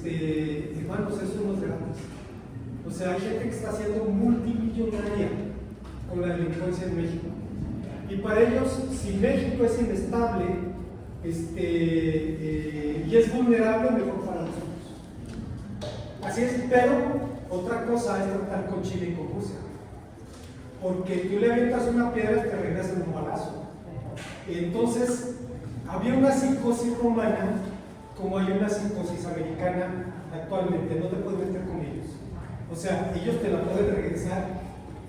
hermanos, eso no es gratis. O sea, hay gente que está siendo multimillonaria con la delincuencia en México. Y para ellos, si México es inestable y es vulnerable, mejor para nosotros. Así es, pero otra cosa es tratar con Chile y con Rusia. Porque tú le avientas una piedra y te regresan un balazo. Entonces, había una psicosis romana como hay una psicosis americana actualmente, no te puedes meter con ellos. O sea, ellos te la pueden regresar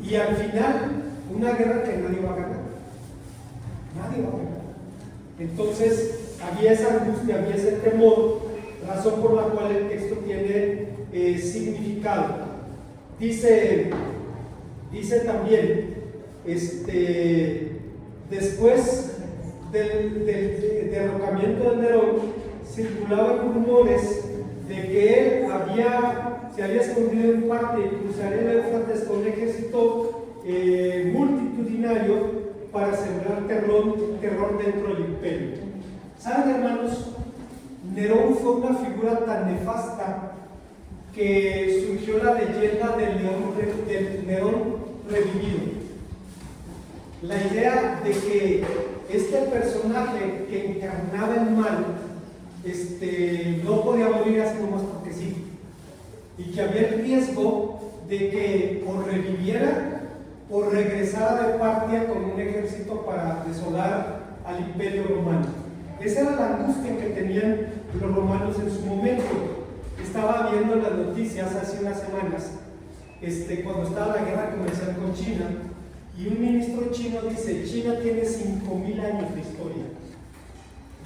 y al final, una guerra que nadie va a ganar. Nadie va a ganar. Entonces, había esa angustia, había ese temor, razón por la cual el texto tiene significado. Dice también, después del derrocamiento de Nerón, circulaban rumores de que él se había escondido en parte y cruzaría el Éufrates con un ejército multitudinario para sembrar terror dentro del imperio. ¿Saben, hermanos? Nerón fue una figura tan nefasta que surgió la leyenda del Nerón revivido. La idea de que este personaje que encarnaba el mal no podía morir así nomás porque sí, y que había el riesgo de que o reviviera o regresara de Partia con un ejército para desolar al imperio romano. Esa era la angustia que tenían los romanos en su momento. Estaba viendo las noticias hace unas semanas, cuando estaba la guerra comercial con China, y un ministro chino dice: China tiene 5,000 años de historia.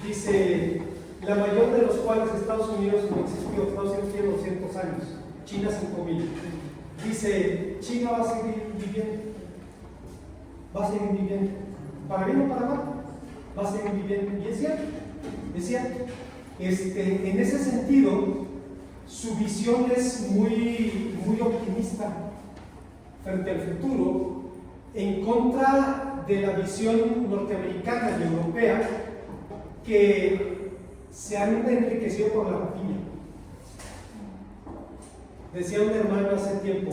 Dice, la mayor de los cuales Estados Unidos no existió. Estados Unidos tiene 200 años, China 5,000. Dice, China va a seguir viviendo. Va a seguir viviendo. Para bien o para mal, va a seguir viviendo. Y es cierto, es cierto. En ese sentido, su visión es muy, muy optimista frente al futuro, en contra de la visión norteamericana y europea que se han enriquecido por la rapiña. Decía un hermano hace tiempo,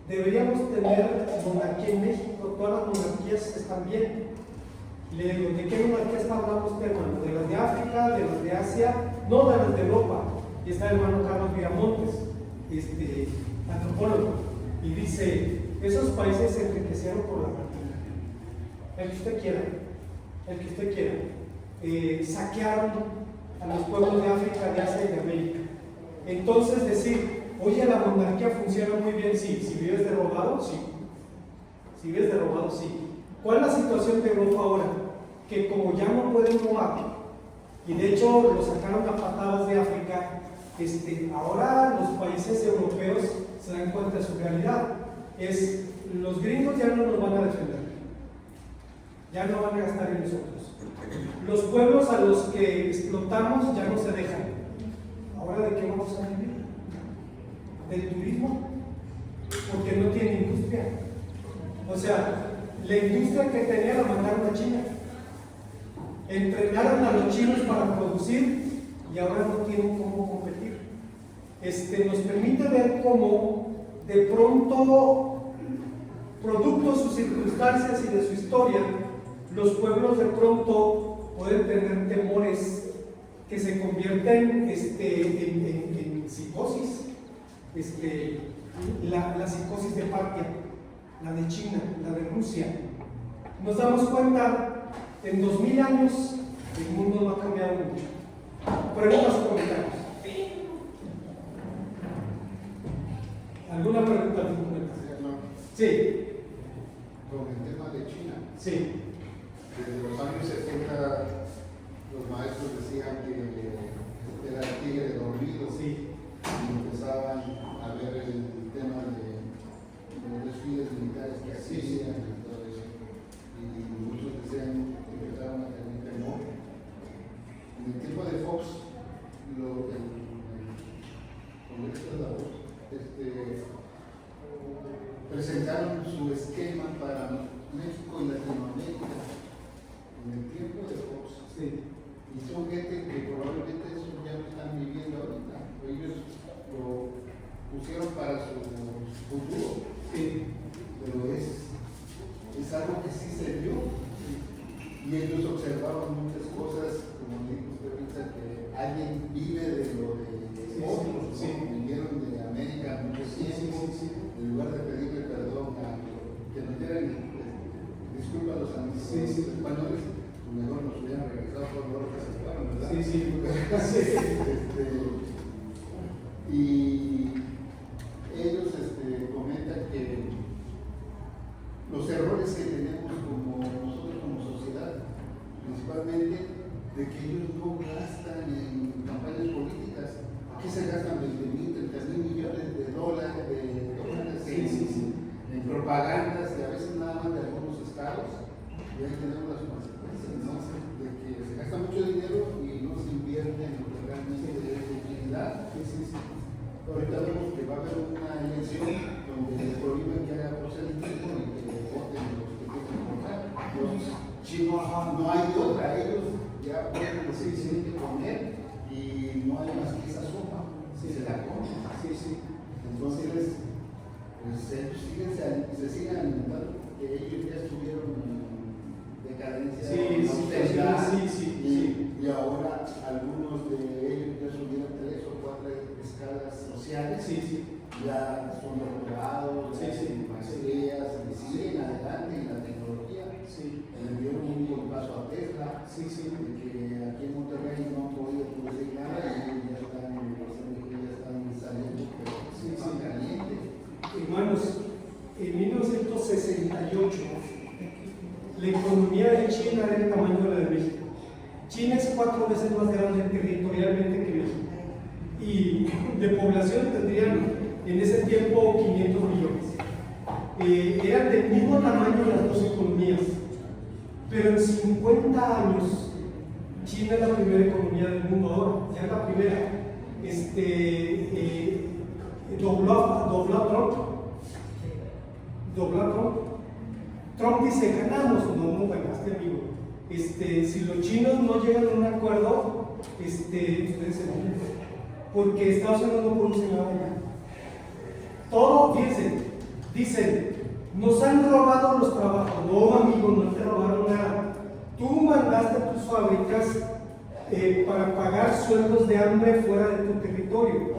deberíamos tener monarquía en México, todas las monarquías están bien. Le digo, ¿de qué monarquías hablamos usted, hermano? ¿De las de África, de las de Asia? No, de las de Europa. Y está el hermano Carlos Viramontes, antropólogo, y dice, esos países se enriquecieron por la rapiña. El que usted quiera, el que usted quiera. Saquearon a los pueblos de África, de Asia y de América. Entonces decir, oye, la monarquía funciona muy bien, sí. Si vives de robado, sí. Si vives de robado, sí. ¿Cuál es la situación de Europa ahora? Que como ya no pueden robar, y de hecho lo sacaron a patadas de África, ahora los países europeos se dan cuenta de su realidad. Los gringos ya no nos van a defender, ya no van a gastar en nosotros. Los pueblos a los que explotamos ya no se dejan. ¿Ahora de qué vamos a vivir? ¿Del turismo? Porque no tiene industria. O sea, la industria que tenía la mandaron a China. Entrenaron a los chinos para producir y ahora no tienen cómo competir. Nos permite ver cómo de pronto, producto de sus circunstancias y de su historia, los pueblos de pronto pueden tener temores que se convierten en psicosis. La psicosis de Partia, la de China, la de Rusia. Nos damos cuenta, en 2000 años el mundo no ha cambiado mucho. Preguntas o comentarios. ¿Alguna pregunta? Sí. Con el tema de China. Sí. Desde los años 70 los maestros decían que era el tigre dormido. Sí. Y empezaban a ver el tema de los desfiles militares que hacían y todo eso. Y muchos decían que empezaron a tener temor. En el tiempo de Fox, con esta labor, presentaron su esquema para México y Latinoamérica. En el tiempo de Fox, Sí. Y son gente que probablemente eso ya lo están viviendo ahorita. Ellos lo pusieron para su futuro. Sí. Pero es algo que sí se dio. Y ellos observaban muchas cosas, como dijo usted, piensa que alguien vive de lo de otros, sí. ¿no? Vinieron de América mucho tiempo, en lugar de pedirle perdón que nos dieran disculpas a los amigos españoles, pues mejor nos hubieran regresado por lo que se fueron, ¿verdad? Y ellos comentan que los errores que tenemos como nosotros como sociedad, principalmente de que ellos no gastan en campañas políticas. Aquí se gastan 20,000, 30,000 millones de dólares en propagandas y a veces nada más de algunos estados, y ahí tenemos las consecuencias, ¿no? De que se gasta mucho dinero y no se invierte en lo que realmente es de utilidad. Ahorita vemos que va a haber una elección donde les prohíben que haga proselitismo y que voten los que quieren votar. Los chinos no hay de otra, ellos ya pueden decir que tienen que comer y no hay más que esa sopa, se la comen. Entonces, pues ellos se siguen alimentando porque ellos ya estuvieron en decadencia, y ahora algunos de ellos ya subieron 3 o 4 escalas sociales, ya son doctorados, maestrías, y siguen adelante en la tecnología. Le dieron un buen paso a Tesla, de que aquí en Monterrey no han podido producir nada y ya están saliendo, pero están calientes. Hermanos, en 1968 la economía de China era el tamaño de la de México. China es 4 veces más grande territorialmente que México y de población tendrían en ese tiempo 500 millones. Eran del mismo tamaño las dos economías, pero en 50 años China es la primera economía del mundo ahora, ya es la primera. Dobló a Trump. Trump dice, ganamos, no ganaste, amigo. Si los chinos no llegan a un acuerdo, ustedes se van, porque Estados Unidos no produce nada ya. Todo, fíjense, dicen, nos han robado los trabajos. No, amigo, no te robaron nada. Tú mandaste tus fábricas para pagar sueldos de hambre fuera de tu territorio.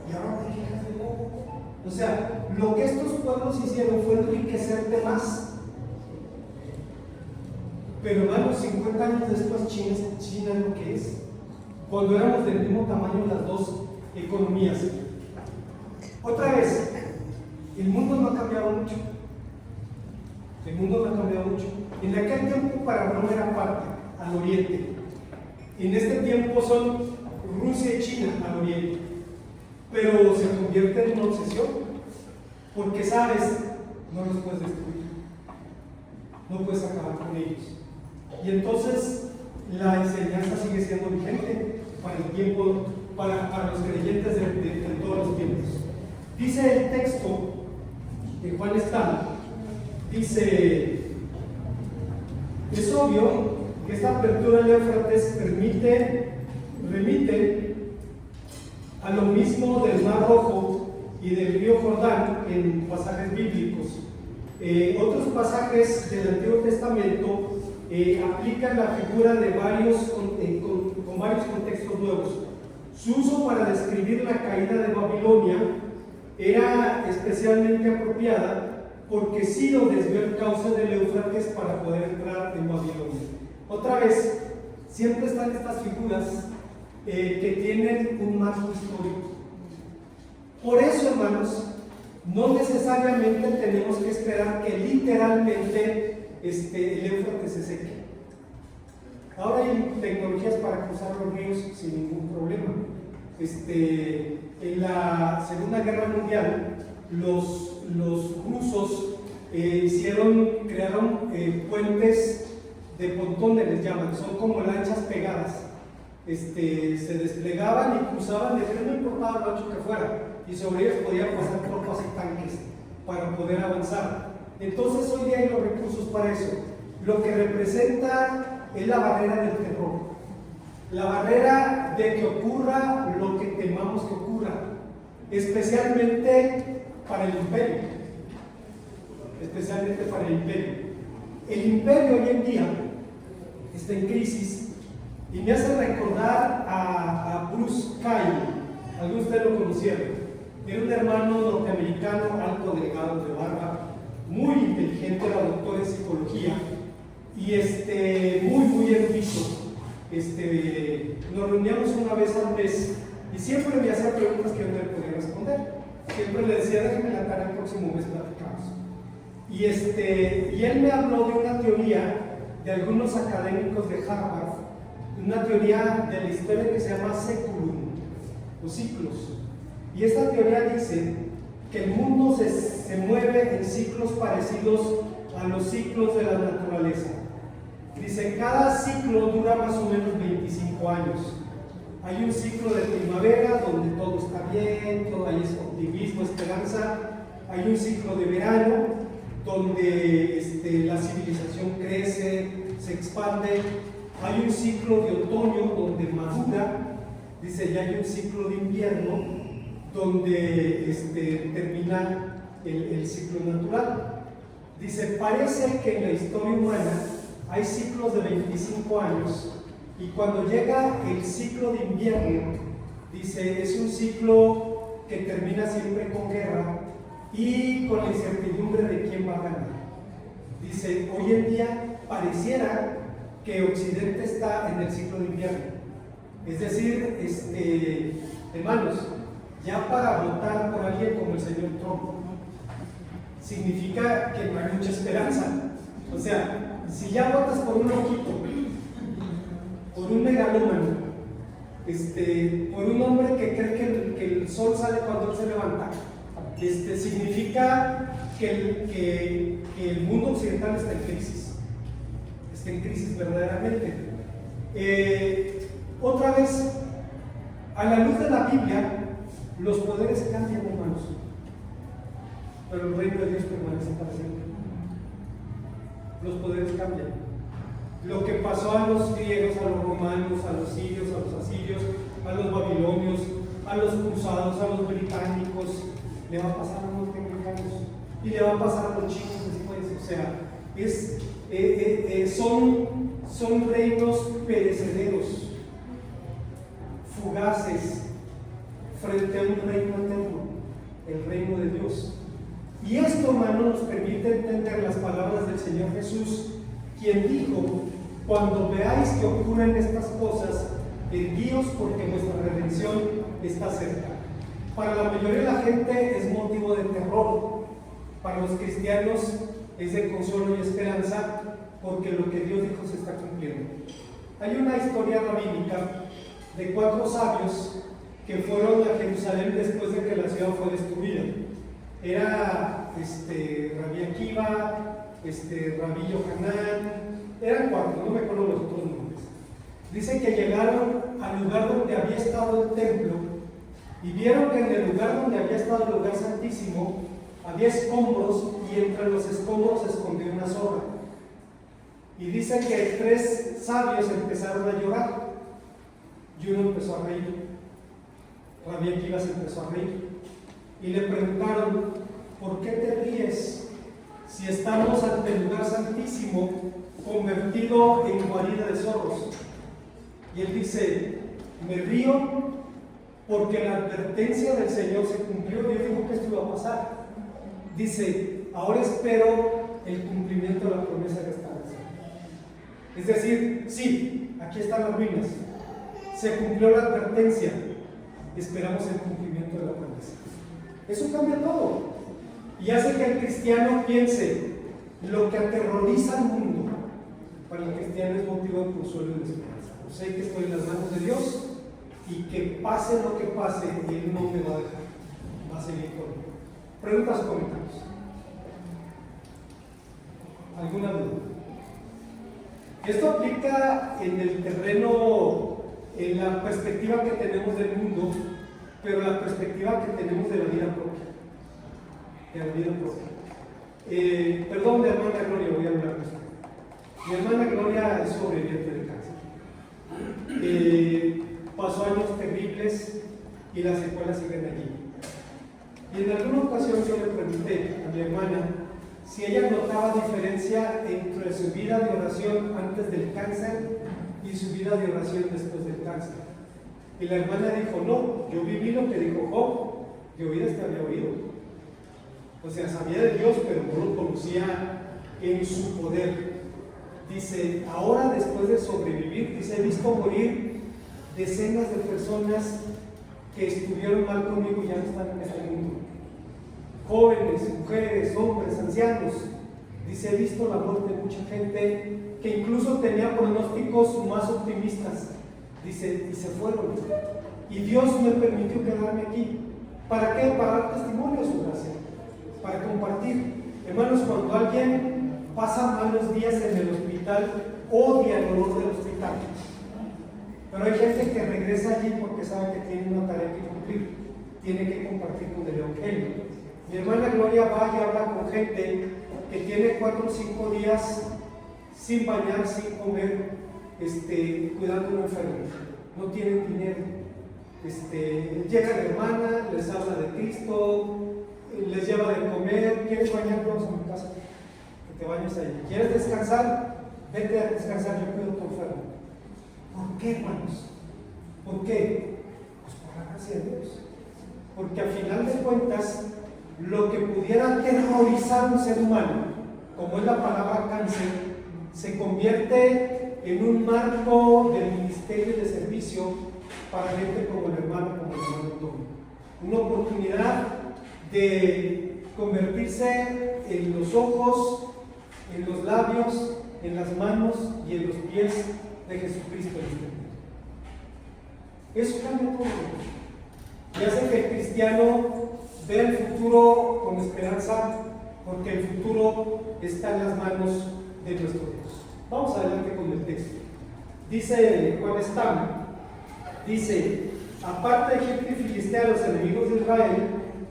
Y ahora te quejas de poco. O sea, lo que estos pueblos hicieron fue enriquecerte más. Pero hermanos, 50 años después China es lo que es. Cuando éramos del mismo tamaño las dos economías. Otra vez, el mundo no ha cambiado mucho. En aquel tiempo Paraguay era parte, al oriente. En este tiempo son Rusia y China al oriente. Pero se convierte en una obsesión. Porque sabes, no los puedes destruir. No puedes acabar con ellos. Y entonces la enseñanza sigue siendo vigente para el tiempo, para los creyentes de todos los tiempos. Dice el texto de Juan Estal, dice, es obvio que esta apertura del Éufrates remite a lo mismo del Mar Rojo y del río Jordán en pasajes bíblicos. Otros pasajes del Antiguo Testamento aplican la figura de con varios contextos nuevos. Su uso para describir la caída de Babilonia era especialmente apropiada porque Ciro desvió el cauce del Éufrates para poder entrar en Babilonia. Otra vez, siempre están estas figuras que tienen un marco histórico. Por eso, hermanos, no necesariamente tenemos que esperar que literalmente el Éufrates se seque. Ahora hay tecnologías para cruzar los ríos sin ningún problema. En la Segunda Guerra Mundial, los rusos crearon puentes de pontones, les llaman, son como lanchas pegadas. Se desplegaban y cruzaban, no importaba lo ancho que fuera, y sobre ellos podían pasar tropas y tanques para poder avanzar. Entonces hoy día hay los recursos para eso. Lo que representa es la barrera del terror. La barrera de que ocurra lo que temamos que ocurra, especialmente para el imperio. Especialmente para el imperio. El imperio hoy en día está en crisis y me hace recordar a Bruce Cain. Algunos de ustedes lo conocieron. Era un hermano norteamericano, alto, delgado, de barba, muy inteligente, era doctor en psicología y muy erudito. Nos reuníamos una vez al mes y siempre me hacía preguntas que yo no le podía responder. Siempre le decía, déjeme la tarea, el próximo mes platicamos. Y él me habló de una teoría de algunos académicos de Harvard, una teoría de la historia que se llama seculum, los ciclos. Y esta teoría dice que el mundo se mueve en ciclos parecidos a los ciclos de la naturaleza. Dice, cada ciclo dura más o menos 25 años. Hay un ciclo de primavera donde todo está bien, todo hay optimismo, esperanza. Hay un ciclo de verano donde la civilización crece, se expande. Hay un ciclo de otoño donde madura. Dice, ya hay un ciclo de invierno donde termina el ciclo natural. Dice, parece que en la historia humana hay ciclos de 25 años y cuando llega el ciclo de invierno, dice, es un ciclo que termina siempre con guerra y con la incertidumbre de quién va a ganar. Dice, hoy en día pareciera que Occidente está en el ciclo de invierno. Es decir, hermanos, ya para votar por alguien como el señor Trump, significa que no hay mucha esperanza. O sea, si ya votas por un loquito, por un megalómano, por un hombre que cree que el sol sale cuando él se levanta, significa que el mundo occidental está en crisis. Está en crisis verdaderamente. Otra vez, a la luz de la Biblia, los poderes cambian, hermanos, pero el reino de Dios permanece para siempre. Los poderes cambian. Lo que pasó a los griegos, a los romanos, a los sirios, a los asirios, a los babilonios, a los cruzados, a los británicos, le va a pasar a los norteamericanos y le va a pasar a los chinos después. O sea, son reinos perecederos, fugaces, frente a un reino eterno, el reino de Dios. Y esto, hermano, nos permite entender las palabras del Señor Jesús, quien dijo, cuando veáis que ocurren estas cosas, erguíos porque vuestra redención está cerca. Para la mayoría de la gente es motivo de terror, para los cristianos es de consuelo y esperanza, porque lo que Dios dijo se está cumpliendo. Hay una historia rabínica de 4 sabios que fueron a Jerusalén después de que la ciudad fue destruida. Era Rabí Akiva, Rabí Yohanan, eran 4, no me acuerdo los otros nombres. Dice que llegaron al lugar donde había estado el templo y vieron que en el lugar donde había estado el lugar santísimo había escombros y entre los escombros se escondió una zorra. Y dice que 3 sabios empezaron a llorar y uno empezó a reír. Rabí Akiva se empezó a reír y le preguntaron, ¿por qué te ríes si estamos ante el lugar santísimo convertido en guarida de zorros? Y él dice, me río porque la advertencia del Señor se cumplió. Dios dijo que esto iba a pasar. Dice, ahora espero el cumplimiento de la promesa que estableció. Es decir, sí, aquí están las ruinas, se cumplió la advertencia, esperamos el cumplimiento de la promesa. Eso cambia todo y hace que el cristiano piense, lo que aterroriza al mundo, para el cristiano es motivo de consuelo y de esperanza. Yo sé que estoy en las manos de Dios y que pase lo que pase, Él no me va a dejar, va a seguir conmigo. Preguntas o comentarios. ¿Alguna duda? Esto aplica en el terreno, en la perspectiva que tenemos del mundo, pero la perspectiva que tenemos de la vida propia. De la vida propia. Perdón, de hermana Gloria, voy a hablar de esto. Mi hermana Gloria es sobreviviente de cáncer. pasó años terribles y las secuelas siguen allí. Y en alguna ocasión yo le pregunté a mi hermana si ella notaba diferencia entre su vida de oración antes del cáncer y su vida de oración después del cáncer. Y la hermana dijo, no, yo viví lo que dijo Job, de oídas te había oído. O sea, sabía de Dios, pero no lo conocía en su poder. Dice, ahora después de sobrevivir, dice, he visto morir decenas de personas que estuvieron mal conmigo y ya no están en este mundo. Jóvenes, mujeres, hombres, ancianos. Dice, he visto la muerte de mucha gente que incluso tenía pronósticos más optimistas. Dice, y se fueron. Y Dios me permitió quedarme aquí. ¿Para qué? Para dar testimonio de su gracia, para compartir. Hermanos, cuando alguien pasa malos días en el hospital, odia el olor del hospital. Pero hay gente que regresa allí porque sabe que tiene una tarea que cumplir, tiene que compartir con el Evangelio. Mi hermana Gloria va y habla con gente que tiene 4 o 5 días sin bañar, sin comer, cuidando a un enfermo. No tienen dinero. Llega la hermana, les habla de Cristo, les lleva de comer. ¿Quieres bañar? Vamos a mi casa, que te bañes ahí. ¿Quieres descansar? Vete a descansar, yo cuido a tu enfermo. ¿Por qué, hermanos? ¿Por qué? Pues por la gracia de Dios. Porque al final de cuentas, lo que pudiera aterrorizar a un ser humano, como es la palabra cáncer, se convierte en un marco del ministerio de servicio para gente como el hermano Antonio. Una oportunidad de convertirse en los ojos, en los labios, en las manos y en los pies de Jesucristo en este mundo. Eso cambia todo. Y hace que el cristiano vea el futuro con esperanza, porque el futuro está en las manos de nuestro Dios. Vamos adelante con el texto. Dice Juan Stam, dice, aparte de Egipto y Filistea, los enemigos de Israel,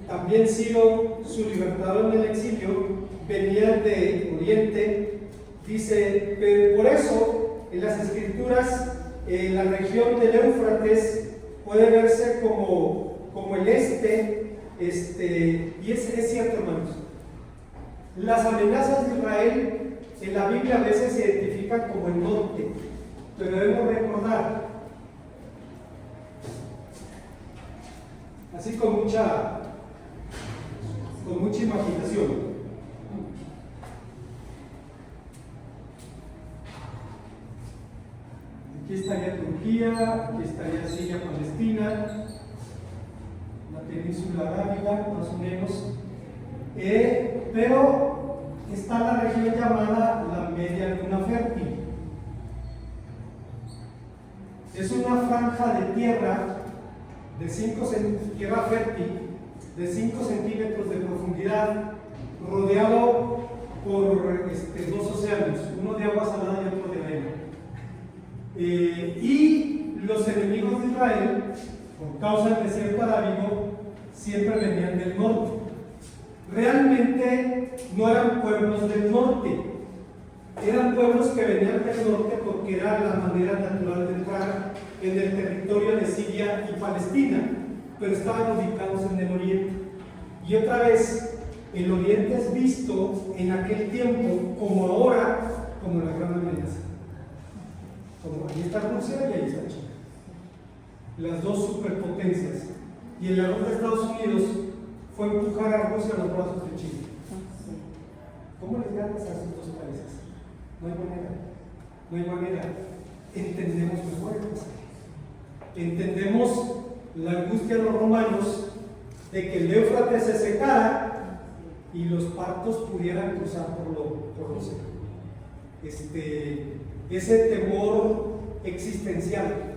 también Ciro, su libertador en el exilio, venían de Oriente. Dice, pero por eso en las escrituras la región del Éufrates puede verse como el y es cierto, hermanos. Las amenazas de Israel en la Biblia a veces se identifican como el norte, pero debemos recordar, así con mucha imaginación. Aquí estaría Turquía, aquí estaría Siria, Palestina, la península arábiga, más o menos, pero está la región llamada la Media Luna Fértil. Es una franja de tierra tierra fértil de 5 centímetros de profundidad, rodeado por 2 océanos, uno de agua salada y otro de arena. Y los enemigos de Israel, por causa del desierto arábigo, siempre venían del norte. Realmente no eran pueblos del norte, eran pueblos que venían del norte porque era la manera natural de entrar en el territorio de Siria y Palestina, pero estaban ubicados en el oriente. Y otra vez, el oriente es visto en aquel tiempo, como ahora, como la gran amenaza. Como ahí está Rusia y ahí está China, las dos superpotencias. Y el error de Estados Unidos fue empujar a Rusia a los brazos de China. ¿Cómo les ganas a esos 2 países? No hay manera, no hay manera. Entendemos mejor el pasaje. Entendemos la angustia de los romanos de que el Éufrates se secara y los partos pudieran cruzar por Rusia. Ese temor existencial,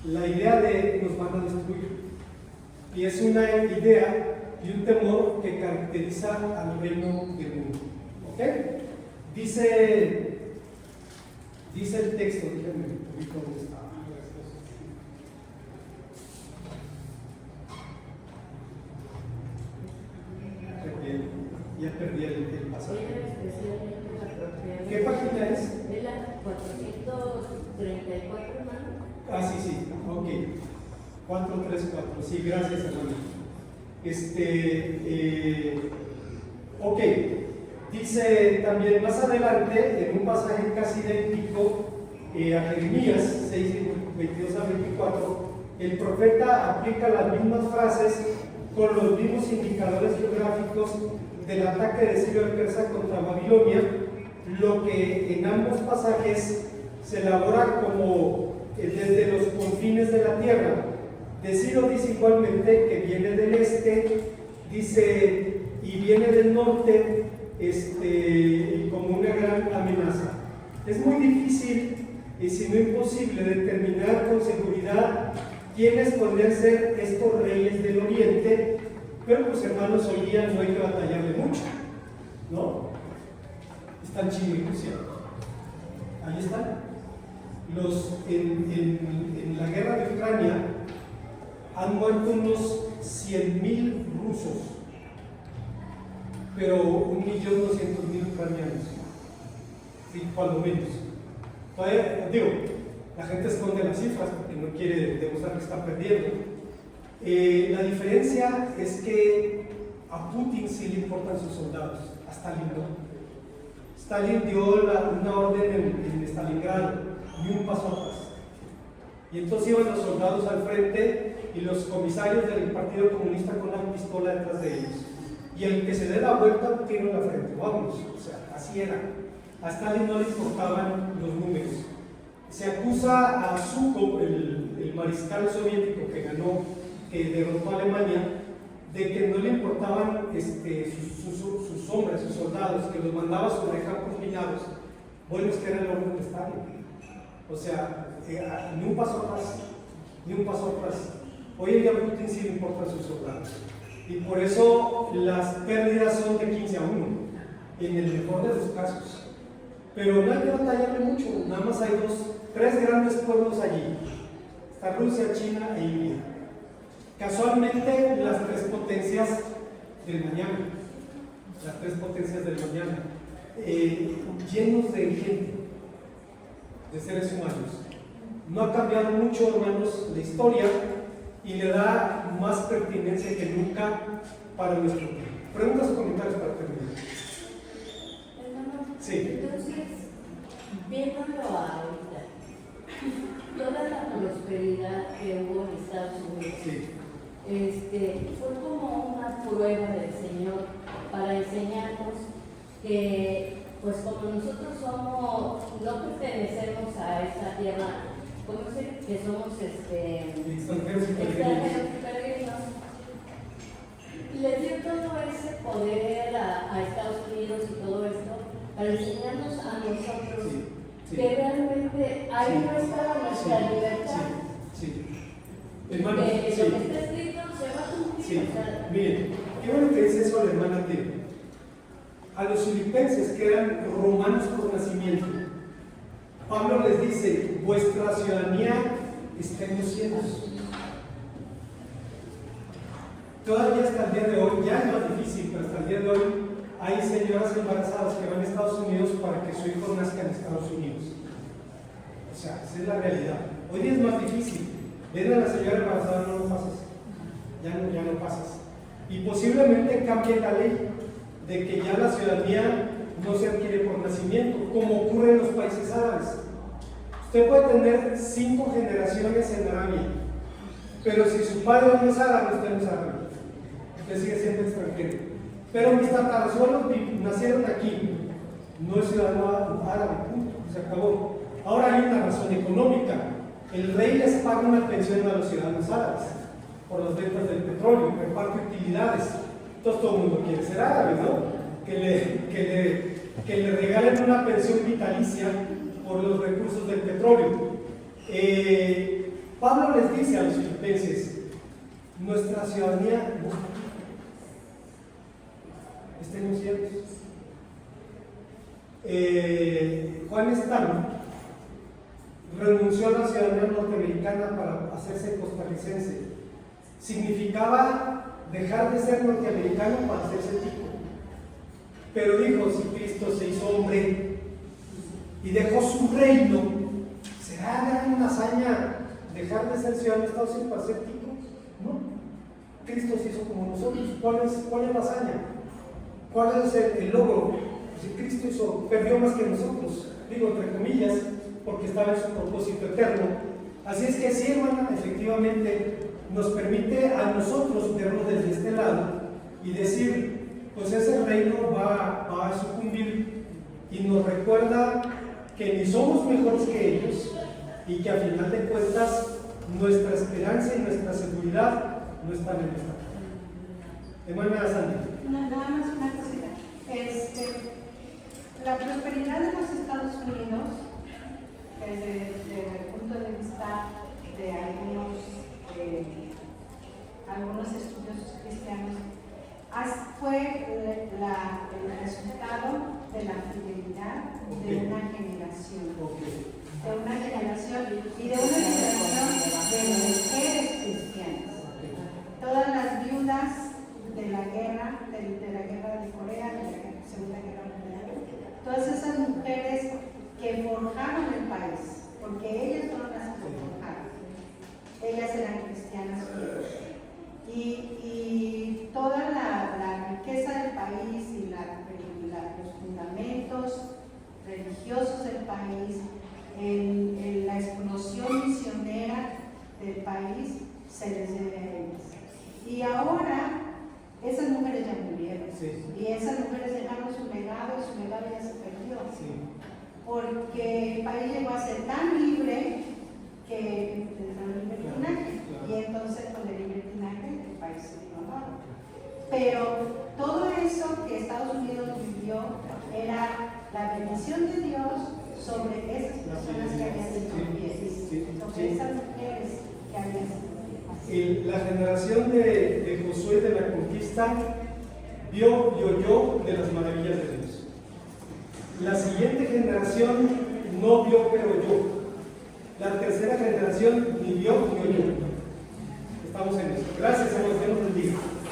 la idea de nos van a destruir. Y es una idea y un temor que caracteriza al reino del mundo. ¿Ok? Dice el texto, déjenme ubicar dónde está. Ya perdí el pasaje. ¿Qué página es? Es la 434, hermano. Ah, 4:3-4. Sí, gracias, hermano. Ok, dice también más adelante, en un pasaje casi idéntico a Jeremías 6:22-24, el profeta aplica las mismas frases con los mismos indicadores geográficos del ataque de Sirio el persa contra Babilonia, lo que en ambos pasajes se elabora como desde los confines de la tierra. De Ciro dice igualmente que viene del este, dice, y viene del norte, como una gran amenaza. Es muy difícil, y si no imposible, determinar con seguridad quiénes podrían ser estos reyes del oriente, pero pues hermanos, hoy día no hay que batallarle mucho, ¿no? Están China y Rusia, ahí están. En la guerra de Ucrania han muerto unos 100,000 rusos, pero 1.200.000 ucranianos, sí, cuando menos. Todavía, digo, la gente esconde las cifras porque no quiere demostrar que está perdiendo. La diferencia es que a Putin sí le importan sus soldados, a Stalin no. Stalin dio una orden en Stalingrado, ni un paso atrás. Y entonces iban los soldados al frente y los comisarios del Partido Comunista con la pistola detrás de ellos. Y el que se dé la vuelta, tiro en la frente, vámonos. O sea, así era. A Stalin no le importaban los números. Se acusa a Zhukov, el mariscal soviético que ganó, que derrotó a Alemania, de que no le importaban sus hombres, sus soldados, que los mandaba sobre campos minados. Bueno, es que era el orden de Stalin. O sea, ni un paso atrás, ni un paso atrás. Hoy en día a Putin sí le importan sus soldados. Y por eso las pérdidas son de 15-1, en el mejor de los casos. Pero no hay que batallarle mucho, nada más hay tres grandes pueblos allí. Está Rusia, China e India. Casualmente las tres potencias del mañana, llenos de gente, de seres humanos. No ha cambiado mucho, hermanos, la historia y le da más pertinencia que nunca para nuestro tiempo. Preguntas o comentarios para terminar. Hermano, Sí. Entonces, viéndolo ahorita, toda la prosperidad que hubo en Estados Unidos, Sí. Fue como una prueba del Señor para enseñarnos que, pues como nosotros no pertenecemos a esa tierra, ¿cómo se dice? Que somos Extranjeros y peregrinos, le dio todo ese poder a Estados Unidos y todo esto para enseñarnos a nosotros que realmente ahí no estaba nuestra libertad. Sí. Hermanos, Lo que está escrito se va a cumplir. Sí, O sea, miren, qué bueno que dice eso la hermana Teo. A los filipenses que eran romanos por nacimiento, Pablo les dice: vuestra ciudadanía está en los cielos. Todavía hasta el día de hoy, ya es más difícil, pero hasta el día de hoy hay señoras embarazadas que van a Estados Unidos para que su hijo nazca en Estados Unidos. O sea, esa es la realidad. Hoy día es más difícil. Ven a la señora embarazada, no lo pasas. Ya no pasas. Y posiblemente cambie la ley de que ya la ciudadanía no se adquiere por nacimiento, como ocurre en los países árabes. Usted puede tener 5 generaciones en Arabia, pero si su padre no es árabe, usted no es árabe. Usted sigue siendo extranjero. Pero mis tatarabuelos nacieron aquí, no es ciudadano árabe, punto, se acabó. Ahora hay una razón económica. El rey les paga una pensión a los ciudadanos árabes por las ventas del petróleo, reparte utilidades. Entonces todo el mundo quiere ser árabe, ¿no? Que le regalen una pensión vitalicia por los recursos del petróleo. Pablo les dice a los filipenses: nuestra ciudadanía no está en los cielos. Juan Stanley renunció a la ciudadanía norteamericana para hacerse costarricense. Significaba dejar de ser norteamericano para hacerse tico. Pero dijo: si Cristo se hizo hombre y dejó su reino, será gran hazaña dejar de ser ciudadano de Estado sin pacífico, ¿no? Cristo se hizo como nosotros. ¿Cuál es la hazaña? ¿Cuál es el logro? Pues Cristo perdió más que nosotros, digo entre comillas, porque estaba en su propósito eterno. Así es que sí, hermana, efectivamente nos permite a nosotros vernos desde este lado y decir, pues ese reino va a sucumbir, y nos recuerda que ni somos mejores que ellos y que a final de cuentas nuestra esperanza y nuestra seguridad no están en esta parte. Hermana Sandy. Nada más una cosita. La prosperidad de los Estados Unidos, desde el punto de vista de algunos estudiosos cristianos, fue el resultado de la fidelidad de una generación. De una generación y de una generación de mujeres cristianas. Todas las viudas de la guerra de Corea, de la Segunda Guerra Mundial, todas esas mujeres que forjaron el país, porque ellas fueron las que lo forjaron. Ellas eran cristianas y toda la riqueza del país y los fundamentos religiosos del país, la explosión misionera del país se les debe a ellas. Y ahora esas mujeres ya murieron, y esas mujeres dejaron su legado, y su legado ya se perdió, porque el país llegó a ser tan libre que entró en el libertinaje, y entonces con el libertinaje el país se dio abajo. Pero todo eso que Estados Unidos vivió era la bendición de Dios sobre esas personas que habían sido fieles, sobre esas mujeres que habían sido fieles. La generación de Josué de la conquista vio y oyó de las maravillas de Dios. La siguiente generación no vio pero oyó. La tercera generación ni vio ni oyó. Estamos en eso. Gracias a Dios, Dios nos bendiga.